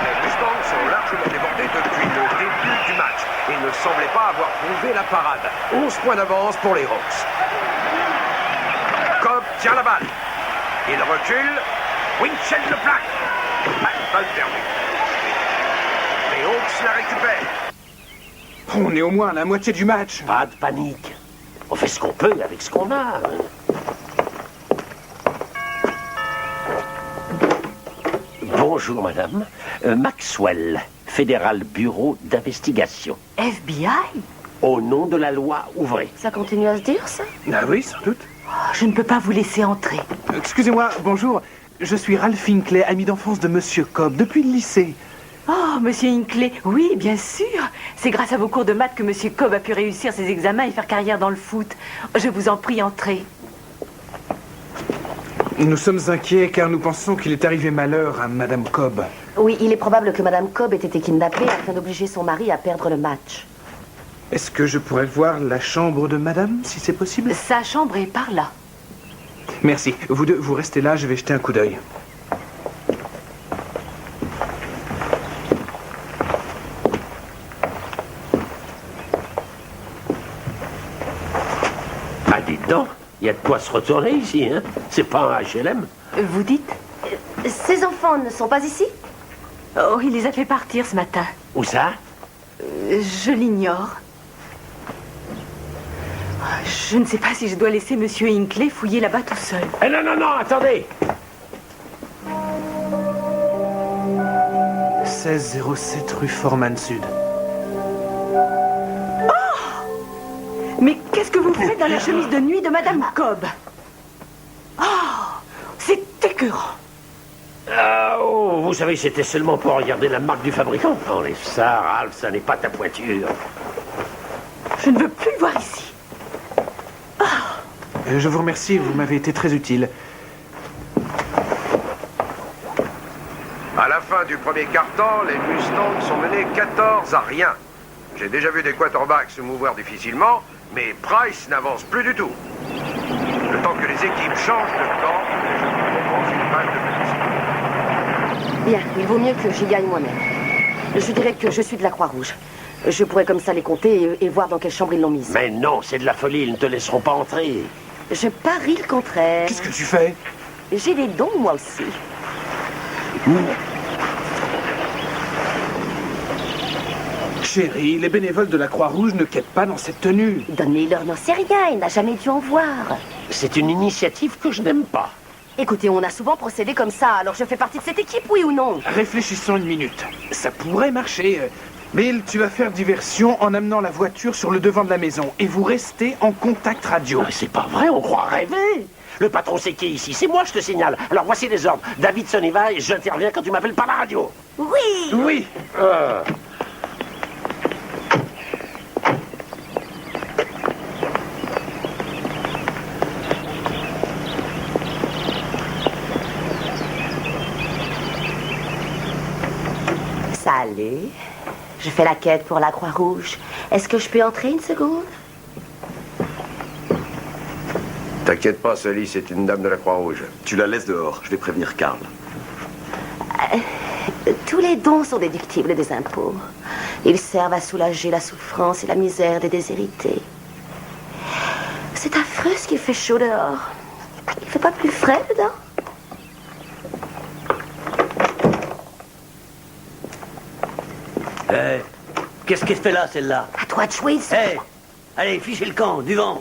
Speaker 3: Les Mustangs sont largement débordés depuis le début du match et ne semblaient pas avoir prouvé la parade. 11 points d'avance pour les Hawks. Cobb tient la balle. Il recule. Winchell le plaque. Balle perdue. Les Hawks la récupèrent.
Speaker 5: On est au moins à la moitié du match.
Speaker 4: Pas de panique. On fait ce qu'on peut avec ce qu'on a. Bonjour, madame. Maxwell, Fédéral Bureau d'Investigation.
Speaker 6: FBI?
Speaker 4: Au nom de la loi, ouvrez.
Speaker 6: Ça continue à se dire, ça?
Speaker 5: Ah oui, sans doute.
Speaker 12: Je ne peux pas vous laisser entrer.
Speaker 5: Excusez-moi, bonjour. Je suis Ralph Finkley, ami d'enfance de Monsieur Cobb, depuis le lycée.
Speaker 12: Oh, Oh, monsieur Hinckley, oui, bien sûr. C'est grâce à vos cours de maths que monsieur Cobb a pu réussir ses examens et faire carrière dans le foot. Je vous en prie, entrez.
Speaker 5: Nous sommes inquiets car nous pensons qu'il est arrivé malheur à Madame Cobb.
Speaker 6: Oui, il est probable que Madame Cobb ait été kidnappée afin d'obliger son mari à perdre le match.
Speaker 5: Est-ce que je pourrais voir la chambre de Madame, si c'est possible?
Speaker 12: Sa chambre est par là.
Speaker 5: Merci. Vous deux, vous restez là, je vais jeter un coup d'œil.
Speaker 4: Ah, dites donc, il y a de quoi se retourner ici, hein? C'est pas un HLM.
Speaker 12: Vous dites?
Speaker 6: Ces enfants ne sont pas ici?
Speaker 12: Oh, il les a fait partir ce matin.
Speaker 4: Où ça?
Speaker 12: Je l'ignore. Je ne sais pas si je dois laisser monsieur Hinckley fouiller là-bas tout seul.
Speaker 4: Eh non, non, non, attendez!
Speaker 5: 1607 rue Forman Sud.
Speaker 12: Mais qu'est-ce que vous faites dans la chemise de nuit de Madame Cobb? Oh, c'est écœurant.
Speaker 4: Oh, vous savez, c'était seulement pour regarder la marque du fabricant. Enlève ça, Ralph, ça n'est pas ta pointure.
Speaker 12: Je ne veux plus le voir ici.
Speaker 5: Je vous remercie, vous m'avez été très utile.
Speaker 3: À la fin du premier quart-temps, les Mustangs sont menés 14-0. J'ai déjà vu des quarterbacks se mouvoir difficilement, mais Price n'avance plus du tout. Le temps que les équipes changent de camp, je commence une balle de police.
Speaker 6: Bien, il vaut mieux que j'y aille moi-même. Je dirais que je suis de la Croix-Rouge. Je pourrais comme ça les compter et voir dans quelle chambre ils l'ont mise.
Speaker 4: Mais non, c'est de la folie, ils ne te laisseront pas entrer.
Speaker 6: Je parie le contraire.
Speaker 5: Qu'est-ce que tu fais?
Speaker 6: J'ai des dons, moi aussi.
Speaker 5: Chérie, les bénévoles de la Croix-Rouge ne quittent pas dans cette tenue.
Speaker 6: Donnez-leur n'en sait rien, il n'a jamais dû en voir.
Speaker 4: C'est une initiative que je n'aime pas.
Speaker 6: Écoutez, on a souvent procédé comme ça, alors je fais partie de cette équipe, oui ou non?
Speaker 5: Réfléchissons une minute. Ça pourrait marcher. Bill, tu vas faire diversion en amenant la voiture sur le devant de la maison et vous restez en contact radio.
Speaker 4: Mais c'est pas vrai, on croit rêver. Le patron, c'est qui ici? C'est moi, je te signale. Alors voici les ordres. Davidson y va et j'interviens quand tu m'appelles par la radio.
Speaker 6: Oui.
Speaker 5: Oui.
Speaker 6: Salut. Je fais la quête pour la Croix-Rouge. Est-ce que je peux entrer une seconde?
Speaker 3: T'inquiète pas, Sally, c'est une dame de la Croix-Rouge.
Speaker 15: Tu la laisses dehors, je vais prévenir Karl.
Speaker 6: Tous les dons sont déductibles des impôts. Ils servent à soulager la souffrance et la misère des déshérités. C'est affreux ce qu'il fait chaud dehors. Il fait pas plus frais dedans?
Speaker 10: Hé, qu'est-ce qu'elle fait là, celle-là?
Speaker 6: À toi de jouer,
Speaker 10: Hé, allez, fichez le camp, du vent.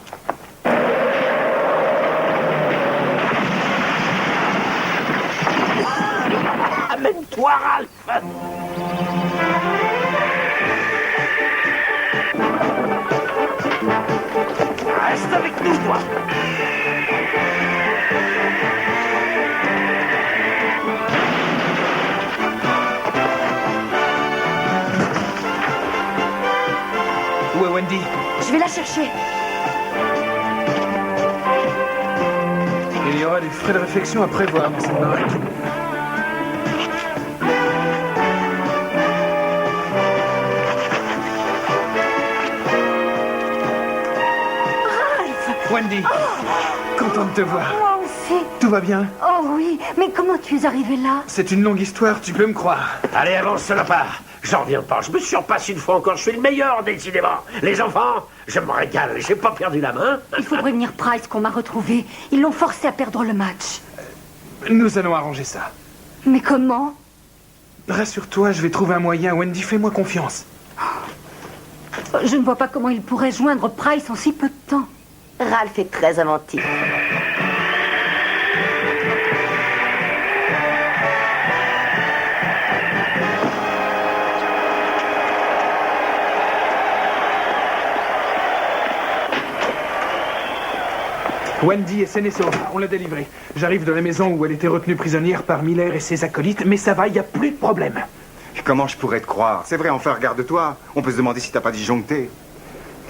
Speaker 4: Amène-toi, Ralph. Reste avec nous, toi.
Speaker 5: Où est Wendy?
Speaker 6: Je vais la chercher.
Speaker 5: Il y aura des frais de réflexion à prévoir dans cette baraque. Wendy, content de te voir.
Speaker 14: Moi aussi.
Speaker 5: Tout va bien?
Speaker 14: Oh oui, mais comment tu es arrivé là?
Speaker 5: C'est une longue histoire, tu peux me croire.
Speaker 4: Allez, avance la part. J'en reviens pas. Je me surpasse une fois encore. Je suis le meilleur, décidément. Les enfants, je me régale. J'ai pas perdu la main.
Speaker 14: Il faut prévenir Price qu'on m'a retrouvé. Ils l'ont forcé à perdre le match.
Speaker 5: Nous allons arranger ça.
Speaker 14: Mais comment?
Speaker 5: Rassure-toi, je vais trouver un moyen. Wendy, fais-moi confiance.
Speaker 14: Je ne vois pas comment il pourrait joindre Price en si peu de temps.
Speaker 6: Ralph est très inventif.
Speaker 5: Wendy est saine et sauve. On l'a délivrée. J'arrive de la maison où elle était retenue prisonnière par Miller et ses acolytes, mais ça va, il n'y a plus de problème.
Speaker 9: Comment je pourrais te croire? C'est vrai, enfin, regarde-toi. On peut se demander si t'as pas disjoncté.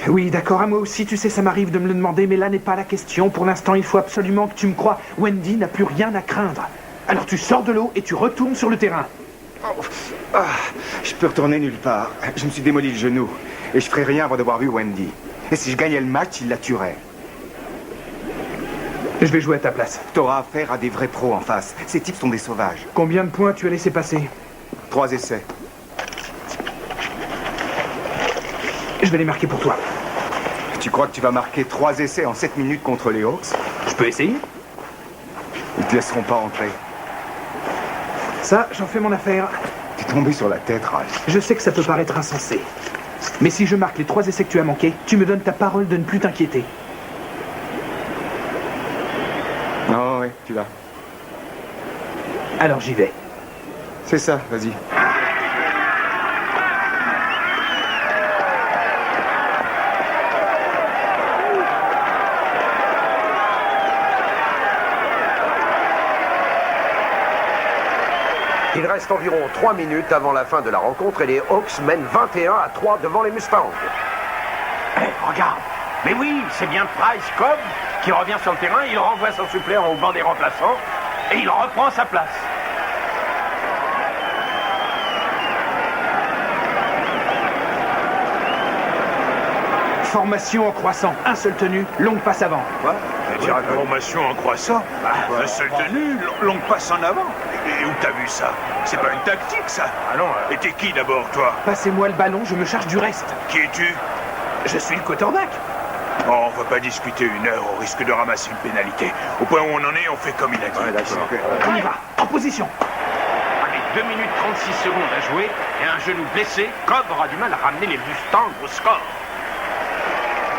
Speaker 5: Oui, d'accord, à moi aussi, tu sais, ça m'arrive de me le demander, mais là n'est pas la question. Pour l'instant, il faut absolument que tu me crois. Wendy n'a plus rien à craindre. Alors tu sors de l'eau et tu retournes sur le terrain.
Speaker 9: Je peux retourner nulle part. Je me suis démoli le genou. Et je ferai rien avant d'avoir vu Wendy. Et si je gagnais le match, il la tuerait.
Speaker 5: Je vais jouer à ta place.
Speaker 9: T'auras affaire à des vrais pros en face. Ces types sont des sauvages.
Speaker 5: Combien de points tu as laissé passer?
Speaker 9: 3 essais.
Speaker 5: Je vais les marquer pour toi.
Speaker 9: Tu crois que tu vas marquer 3 essais en 7 minutes contre les Hawks?
Speaker 5: Je peux essayer.
Speaker 9: Ils te laisseront pas entrer.
Speaker 5: Ça, j'en fais mon affaire.
Speaker 9: T'es tombé sur la tête, Ralph.
Speaker 5: Je sais que ça peut paraître insensé. Mais si je marque les 3 essais que tu as manqués, tu me donnes ta parole de ne plus t'inquiéter.
Speaker 9: Oh, oui, tu l'as.
Speaker 5: Alors j'y vais.
Speaker 9: C'est ça, vas-y.
Speaker 3: Il reste environ 3 minutes avant la fin de la rencontre et les Hawks mènent 21-3 devant les Mustangs.
Speaker 2: Hé, regarde. Mais oui, c'est bien Price Cobb qui revient sur le terrain, il renvoie son suppléant au banc des remplaçants et il reprend sa place.
Speaker 5: Formation en croissant, un seul tenu, longue passe avant.
Speaker 16: Quoi? Formation en croissant? Un seul tenu, longue passe en avant. Et où t'as vu ça? C'est pas une tactique, ça? Ah non. Et t'es qui d'abord, toi?
Speaker 5: Passez-moi le ballon, je me charge du reste.
Speaker 16: Qui es-tu?
Speaker 5: Je suis le quarterback.
Speaker 16: Oh, on va pas discuter 1 heure au risque de ramasser une pénalité. Au point où on en est, on fait comme il a dit.
Speaker 9: Ouais, d'accord.
Speaker 5: On y va, en position.
Speaker 2: Avec 2 minutes 36 secondes à jouer et un genou blessé, Cobb aura du mal à ramener les Mustangs au score.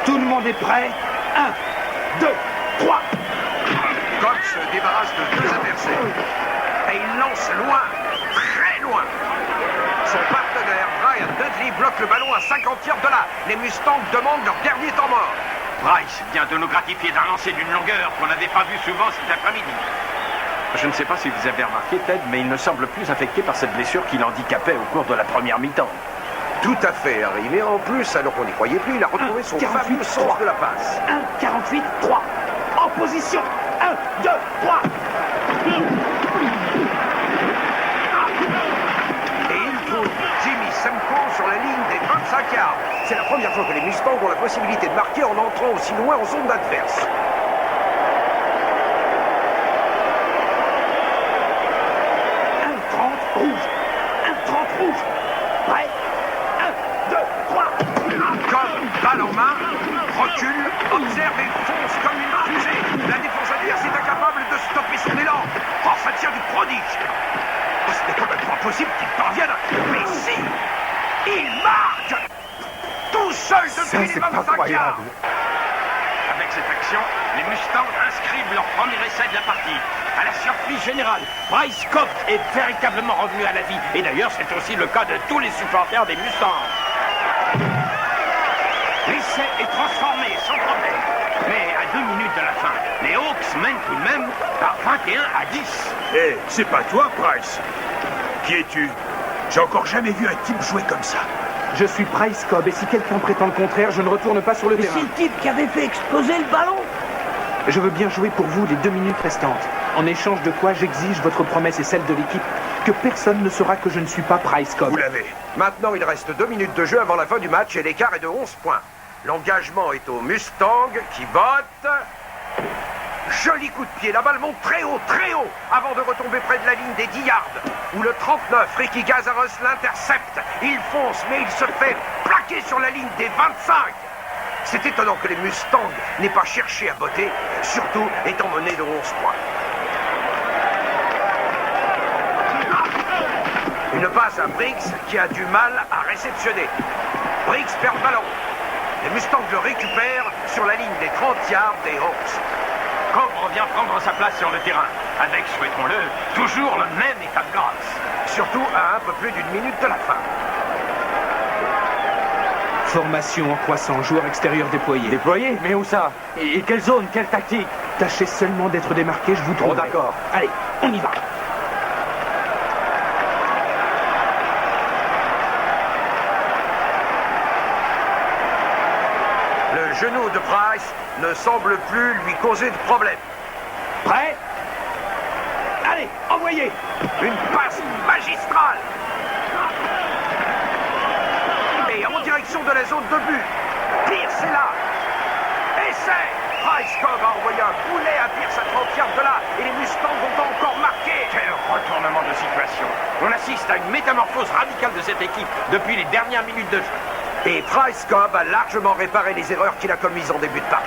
Speaker 5: Tout le monde est prêt? 1, 2, 3.
Speaker 3: Cobb se débarrasse de 2 adversaires. Et il lance loin, très loin. Son partenaire, Brian Dudley, bloque le ballon à 50 yards de là. Les Mustangs demandent leur dernier temps mort.
Speaker 2: Price vient de nous gratifier d'un lancer d'une longueur qu'on n'avait pas vu souvent cet après-midi. Je ne sais pas si vous avez remarqué, Ted, mais il ne semble plus affecté par cette blessure qui l'handicapait au cours de la première mi-temps.
Speaker 3: Tout à fait, Harry. Mais en plus, alors qu'on n'y croyait plus, il a retrouvé son fameux sens de la passe.
Speaker 5: 1, 48, 3. En position. 1, 2, 3.
Speaker 3: Et il trouve Jimmy Semko sur la ligne des 25 yards. C'est la première fois que les Mustangs ont la possibilité de marquer en entrant aussi loin en zone adverse.
Speaker 5: Rouge. 1, 30 rouge. Prêt? 1, 2, 3.
Speaker 3: Comme balle en main, recule, observe et fonce comme une fusée. La défense adverse est incapable de stopper son élan. Oh, ça tient du prodige. Oh, c'était complètement impossible qu'il parvienne. Mais si, il marque tout seul depuis les 25 yards.
Speaker 2: Avec cette action, les Mustangs inscrivent leur premier essai de la partie. À la surprise générale, Price Cobb est véritablement revenu à la vie. Et d'ailleurs, c'est aussi le cas de tous les supporters des Mustangs. L'essai est transformé sans problème. Mais à 2 minutes de la fin, les Hawks mènent tout de même par 21-10.
Speaker 16: Hé, c'est pas toi, Price. Qui es-tu? J'ai encore jamais vu un type jouer comme ça.
Speaker 5: Je suis Price Cobb et si quelqu'un prétend le contraire, je ne retourne pas sur le terrain.
Speaker 10: C'est le type qui avait fait exploser le ballon.
Speaker 5: Je veux bien jouer pour vous les 2 minutes restantes. En échange de quoi j'exige votre promesse et celle de l'équipe que personne ne saura que je ne suis pas Price Cobb.
Speaker 3: Vous l'avez. Maintenant, il reste 2 minutes de jeu avant la fin du match et l'écart est de 11 points. L'engagement est au Mustang qui botte. Joli coup de pied, la balle monte très haut, avant de retomber près de la ligne des 10 yards, où le 39, Ricky Gazaros, l'intercepte. Il fonce, mais il se fait plaquer sur la ligne des 25. C'est étonnant que les Mustangs n'aient pas cherché à botter, surtout étant menés de 11 points. Une passe à Briggs qui a du mal à réceptionner. Briggs perd le ballon. Les Mustangs le récupèrent sur la ligne des 30 yards des Hawks.
Speaker 2: Cobb revient prendre sa place sur le terrain, avec, souhaitons-le, toujours le même état de grâce.
Speaker 3: Surtout à un peu plus d'une minute de la fin.
Speaker 5: Formation en croissant, joueur extérieur déployé.
Speaker 10: Déployé? Mais où ça? Et quelle zone? Quelle tactique?
Speaker 5: Tâchez seulement d'être démarqué, je vous trouve.
Speaker 10: Oh, d'accord.
Speaker 5: Allez, on y va.
Speaker 3: Le genou de Price ne semble plus lui causer de problème.
Speaker 2: Prêt? Allez, envoyez! Une passe magistrale!
Speaker 3: Et en direction de la zone de but. Pierce est là. Essai! Price Cobb a envoyé un boulet à Pierce à 30 yards de là. Et les Mustangs vont encore marquer.
Speaker 2: Quel retournement de situation! On assiste à une métamorphose radicale de cette équipe depuis les dernières minutes de jeu.
Speaker 3: Et Price Cobb a largement réparé les erreurs qu'il a commises en début de partie.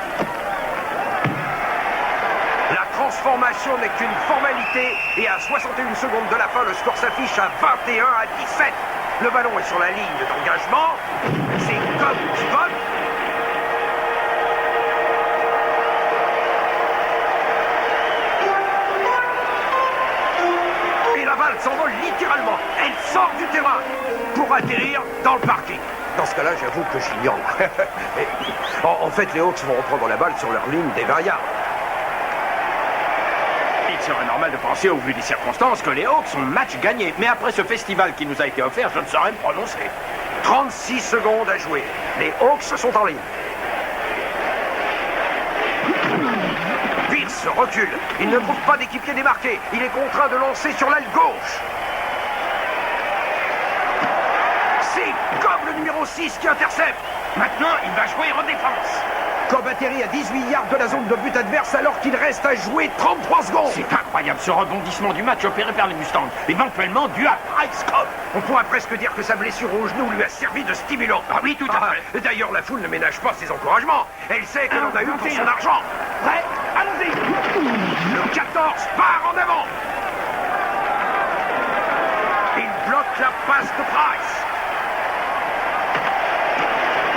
Speaker 3: La transformation n'est qu'une formalité et à 61 secondes de la fin, le score s'affiche à 21-17. Le ballon est sur la ligne d'engagement. C'est Cobb qui vote. Et la balle s'envole littéralement. Elle sort du terrain pour atterrir dans le parking. Dans ce cas-là, j'avoue que j'ignore. En fait, les Hawks vont reprendre la balle sur leur ligne des 20 yards.
Speaker 2: Il serait normal de penser, au vu des circonstances, que les Hawks ont le match gagné. Mais après ce festival qui nous a été offert, je ne saurais me prononcer.
Speaker 3: 36 secondes à jouer. Les Hawks sont en ligne. Pierce recule. Il ne trouve pas d'équipier démarqué. Il est contraint de lancer sur l'aile gauche. C'est Cobb, le numéro 6, qui intercepte.
Speaker 2: Maintenant, il va jouer en défense.
Speaker 3: Cobb atterrit à 18 yards de la zone de but adverse alors qu'il reste à jouer 33 secondes.
Speaker 2: C'est incroyable ce rebondissement du match opéré par les Mustangs, éventuellement dû à Price Cobb.
Speaker 3: On pourrait presque dire que sa blessure au genou lui a servi de stimulant.
Speaker 2: Ah oui, tout à fait.
Speaker 3: D'ailleurs, la foule ne ménage pas ses encouragements. Elle sait qu'elle en a eu pour son argent.
Speaker 2: Prêt? Allons-y.
Speaker 3: Le 14 part en avant. Il bloque la passe de Price.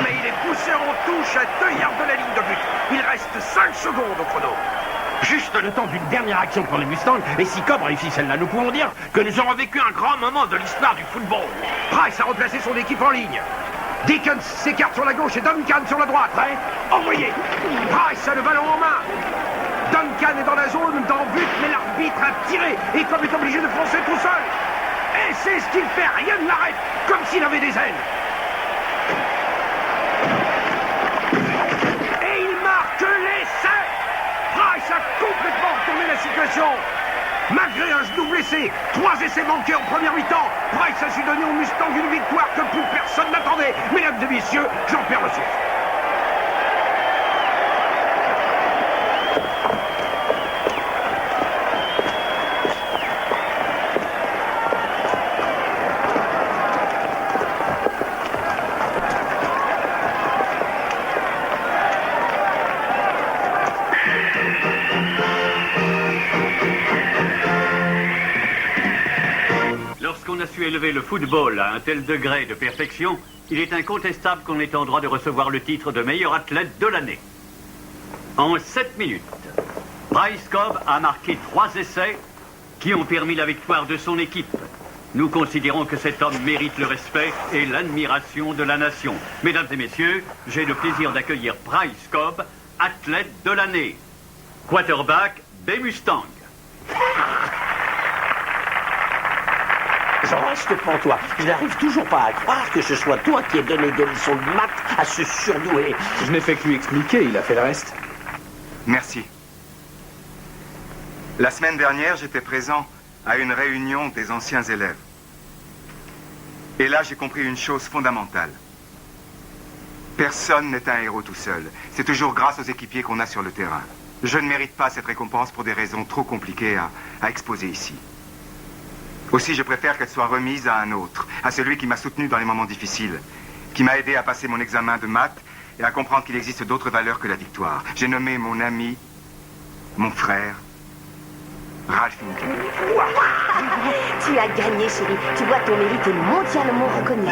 Speaker 3: Mais il est poussé en touche à 2 yards de la ligne de but. Il reste 5 secondes au chrono.
Speaker 2: Juste le temps d'une dernière action pour les Mustangs. Et si Cobb réussit celle-là, nous pouvons dire que nous aurons vécu un grand moment de l'histoire du football.
Speaker 3: Price a replacé son équipe en ligne. Dickens s'écarte sur la gauche et Duncan sur la droite.
Speaker 2: Prêt? Envoyez.
Speaker 3: Price a le ballon en main. Duncan est dans la zone d'en but, mais l'arbitre a tiré. Et Cobb est obligé de foncer tout seul. Et c'est ce qu'il fait. Rien ne l'arrête. Comme s'il avait des ailes. Price a complètement retourné la situation. Malgré un genou blessé, 3 essais manqués en première mi-temps, Price a su donner aux Mustangs une victoire que plus personne n'attendait. Mesdames et messieurs, j'en perds le souffle.
Speaker 1: Lorsqu'on a su élever le football à un tel degré de perfection, il est incontestable qu'on est en droit de recevoir le titre de meilleur athlète de l'année. En 7 minutes, Price Cobb a marqué 3 essais qui ont permis la victoire de son équipe. Nous considérons que cet homme mérite le respect et l'admiration de la nation. Mesdames et messieurs, j'ai le plaisir d'accueillir Price Cobb, athlète de l'année. Quarterback des Mustangs.
Speaker 4: J'en reste pour toi. Je n'arrive toujours pas à croire que ce soit toi qui aies donné des leçons de maths à ce surdoué.
Speaker 5: Je n'ai fait que lui expliquer, il a fait le reste.
Speaker 9: Merci. La semaine dernière, j'étais présent à une réunion des anciens élèves. Et là, j'ai compris une chose fondamentale. Personne n'est un héros tout seul. C'est toujours grâce aux équipiers qu'on a sur le terrain. Je ne mérite pas cette récompense pour des raisons trop compliquées à exposer ici. Aussi, je préfère qu'elle soit remise à un autre, à celui qui m'a soutenu dans les moments difficiles, qui m'a aidé à passer mon examen de maths et à comprendre qu'il existe d'autres valeurs que la victoire. J'ai nommé mon ami, mon frère, Ralph Ingham.
Speaker 6: Tu as gagné, chérie. Tu vois, ton mérite est mondialement reconnu.